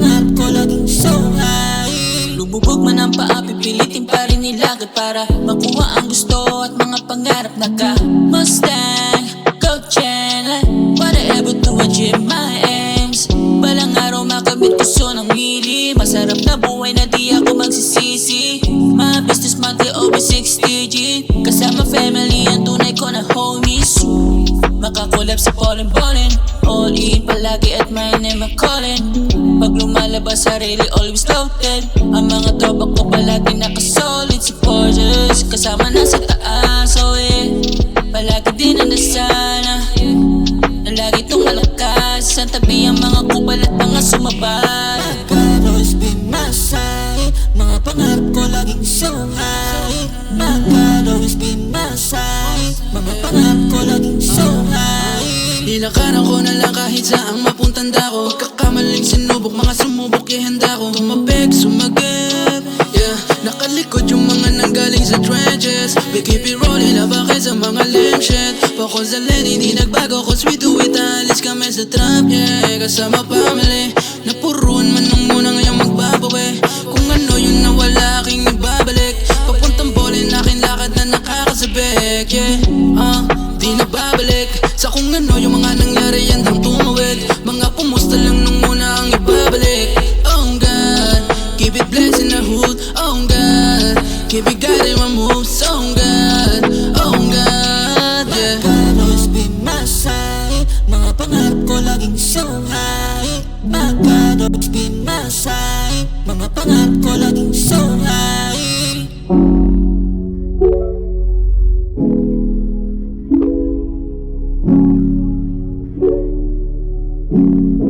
pangarap ko laging so high. Lumubog man ang paa, pipilitin pa rin nilagad para makuha ang gusto at mga pangarap. Naka-Mustang, Coachella, whatever to achieve my aims. Balang araw makamit gusto ng mili. Masarap na buhay na di ako magsisisi. My business monthly over 60G. Kasama family ang tunay ko na homies. Makakulab sa ballin'. All in palagi at my name I'm calling. Pag lumalabas sarili always loaded. Ang mga tropa ko palagi nakasolid supporters. Kasama na sa taas, oh yeah. Palagi din na nasana na lagi itong malakas. Sa tabi ang mga kupal at mga sumabay. God always be my side. Mga pangarap ko laging so high. My God always be my side. Mga pangarap ko laging so high. Nilakaran ko na lang kahit saang mapuntanda ko. Kakamaling sinubok, mga sumubok ihanda ko. Tumapek, sumagip, yeah. Nakalikod yung mga nanggaling sa trenches. We keep it rolling, labakit sa mga lame shit. Focus sa lane, hindi nagbago cause we do it. Alis kami sa trap, yeah. Kasama family, napuruan man nung muna ngayong magbabawi. Kung ano yun nawala aking ibabalik. Papuntang bolin aking lakad na nakakasabik, yeah. Di na babalik sa kung ano yung mga nangyari yan dang tumawid. Mga pumusta lang nung muna ang ibabalik. Oh God, keep it blessed in the hood. Oh God, keep it guiding my moves. Oh God, oh God, yeah. God always be my side. Mga pangarap ko laging so high. My God always be my side. Mga pangarap ko laging so high. Thank you.